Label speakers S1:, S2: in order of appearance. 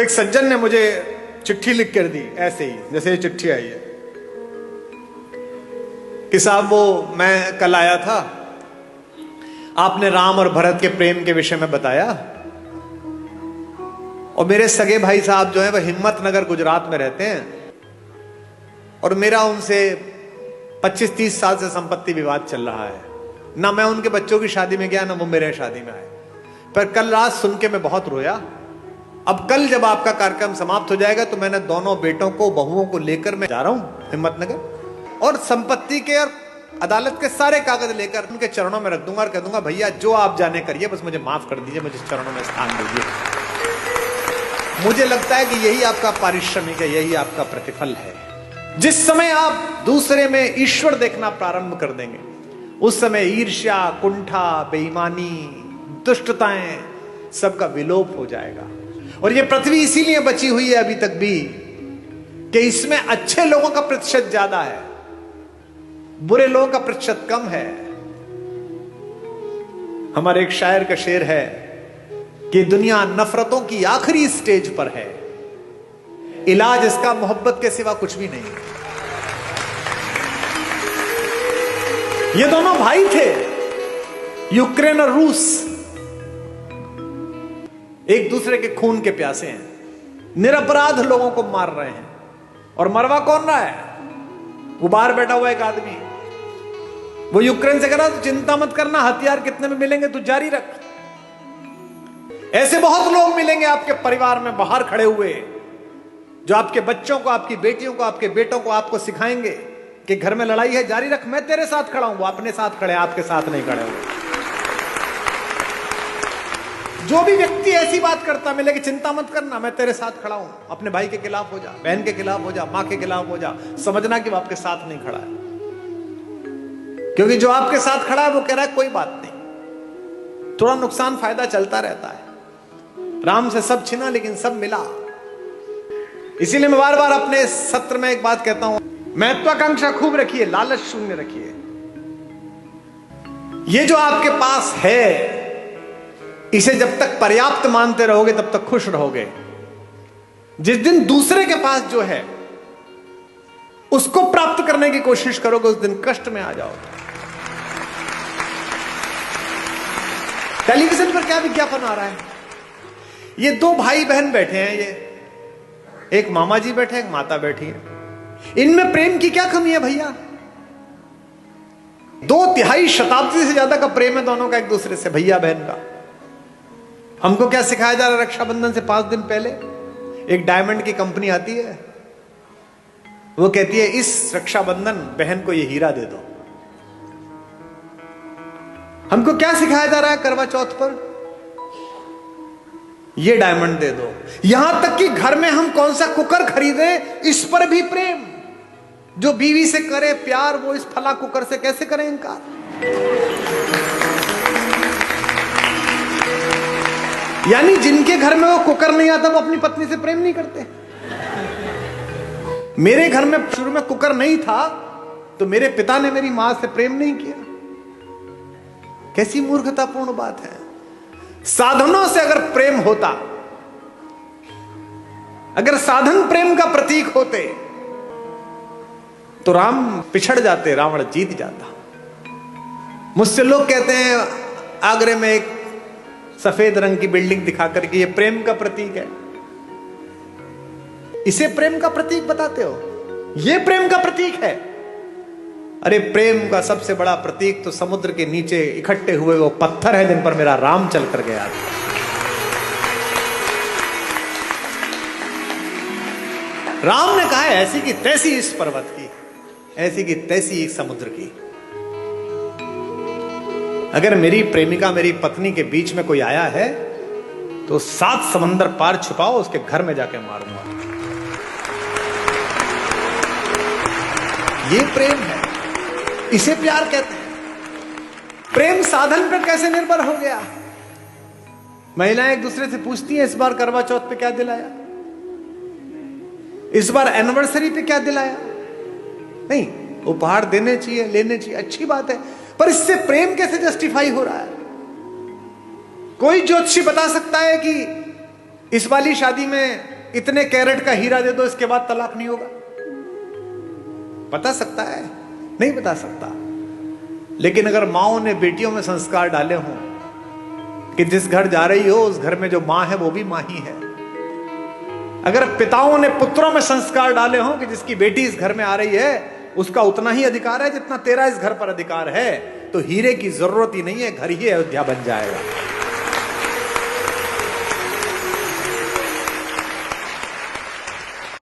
S1: एक सज्जन ने मुझे चिट्ठी लिख कर दी, ऐसे ही जैसे ये चिट्ठी आई है कि साहब वो मैं कल आया था, आपने राम और भरत के प्रेम के विषय में बताया और मेरे सगे भाई साहब जो है वह हिम्मतनगर गुजरात में रहते हैं और मेरा उनसे 25-30 साल से संपत्ति विवाद चल रहा है। ना मैं उनके बच्चों की शादी में गया ना वो मेरे शादी में आए, पर कल रात सुन के मैं बहुत रोया। अब कल जब आपका कार्यक्रम समाप्त हो जाएगा तो मैंने दोनों बेटों को बहुओं को लेकर मैं जा रहा हूं हिम्मतनगर और संपत्ति के और अदालत के सारे कागज लेकर उनके चरणों में रख दूंगा और कह दूंगा भैया जो आप जाने करिए, बस मुझे माफ कर दीजिए, मुझे चरणों में स्थान दीजिए। मुझे लगता है कि यही आपका पारिश्रमिक है, यही आपका प्रतिफल है। जिस समय आप दूसरे में ईश्वर देखना प्रारंभ कर देंगे उस समय ईर्ष्या, कुंठा, बेईमानी, दुष्टताएं सबका विलोप हो जाएगा। और ये पृथ्वी इसीलिए बची हुई है अभी तक भी कि इसमें अच्छे लोगों का प्रतिशत ज्यादा है, बुरे लोगों का प्रतिशत कम है। हमारे एक शायर का शेर है कि दुनिया नफरतों की आखिरी स्टेज पर है, इलाज इसका मोहब्बत के सिवा कुछ भी नहीं। ये दोनों भाई थे, यूक्रेन और रूस, एक दूसरे के खून के प्यासे हैं, निरपराध लोगों को मार रहे हैं। और मरवा कौन रहा है? वो बाहर बैठा हुआ एक आदमी, वो यूक्रेन से कह रहा चिंता मत करना, हथियार कितने में मिलेंगे तू जारी रख। ऐसे बहुत लोग मिलेंगे आपके परिवार में बाहर खड़े हुए जो आपके बच्चों को, आपकी बेटियों को, आपके बेटों को आपको सिखाएंगे कि घर में लड़ाई है, जारी रख, मैं तेरे साथ खड़ा हूं। वो अपने साथ खड़े, आपके साथ नहीं खड़े हुए। जो भी व्यक्ति ऐसी बात करता मिले कि चिंता मत करना, मैं तेरे साथ खड़ा हूं, अपने भाई के खिलाफ हो जा, बहन के खिलाफ हो जा, मां के खिलाफ हो जा, समझना कि वो आपके साथ नहीं खड़ा है। क्योंकि जो आपके साथ खड़ा है वो कह रहा है कोई बात नहीं, थोड़ा नुकसान फायदा चलता रहता है। राम से सब छिना लेकिन सब मिला। इसीलिए मैं बार बार अपने सत्र में एक बात कहता हूं, महत्वाकांक्षा खूब रखिए, लालच शून्य रखिए। ये जो आपके पास है इसे जब तक पर्याप्त मानते रहोगे तब तक खुश रहोगे। जिस दिन दूसरे के पास जो है उसको प्राप्त करने की कोशिश करोगे उस दिन कष्ट में आ जाओगे। टेलीविजन पर क्या विज्ञापन आ रहा है? ये दो भाई बहन बैठे हैं, ये एक मामा जी बैठे, एक माता बैठी है। इनमें प्रेम की क्या कमी है भैया? 2 शताब्दी से ज्यादा का प्रेम है दोनों का एक दूसरे से, भैया बहन का। हमको क्या सिखाया जा रहा है? रक्षाबंधन से 5 दिन पहले एक डायमंड की कंपनी आती है, वो कहती है इस रक्षाबंधन बहन को ये हीरा दे दो। हमको क्या सिखाया जा रहा है? करवा चौथ पर ये डायमंड दे दो। यहां तक कि घर में हम कौन सा कुकर खरीदे इस पर भी प्रेम। जो बीवी से करे प्यार वो इस फला कुकर से कैसे करे इनकार? यानी जिनके घर में वो कुकर नहीं आता वो अपनी पत्नी से प्रेम नहीं करते। मेरे घर में शुरू में कुकर नहीं था तो मेरे पिता ने मेरी मां से प्रेम नहीं किया। कैसी मूर्खतापूर्ण बात है। साधनों से अगर प्रेम होता, अगर साधन प्रेम का प्रतीक होते तो राम पिछड़ जाते, रावण जीत जाता। मुझसे लोग कहते हैं आगरे में एक सफेद रंग की बिल्डिंग दिखाकर के ये प्रेम का प्रतीक है। इसे प्रेम का प्रतीक बताते हो? ये प्रेम का प्रतीक है? अरे प्रेम का सबसे बड़ा प्रतीक तो समुद्र के नीचे इकट्ठे हुए वो पत्थर है जिन पर मेरा राम चल कर गया। राम ने कहा है ऐसी की तैसी इस पर्वत की, ऐसी की तैसी इस समुद्र की। अगर मेरी प्रेमिका, मेरी पत्नी के बीच में कोई आया है तो 7 समंदर पार छुपाओ, उसके घर में जाके मारूंगा। ये प्रेम है, इसे प्यार कहते हैं। प्रेम साधन पर कैसे निर्भर हो गया? महिलाएं एक दूसरे से पूछती हैं इस बार करवा चौथ पे क्या दिलाया, इस बार एनिवर्सरी पे क्या दिलाया। नहीं, उपहार देने चाहिए, लेने चाहिए, अच्छी बात है, पर इससे प्रेम कैसे जस्टिफाई हो रहा है? कोई ज्योतिषी बता सकता है कि इस वाली शादी में इतने कैरेट का हीरा दे दो, इसके बाद तलाक नहीं होगा? बता सकता है? नहीं बता सकता। लेकिन अगर माओ ने बेटियों में संस्कार डाले हों कि जिस घर जा रही हो उस घर में जो मां है वो भी मां ही है, अगर पिताओं ने पुत्रों में संस्कार डाले हों कि जिसकी बेटी इस घर में आ रही है उसका उतना ही अधिकार है जितना तेरा इस घर पर अधिकार है, तो हीरे की जरूरत ही नहीं है, घर ही अयोध्या बन जाएगा।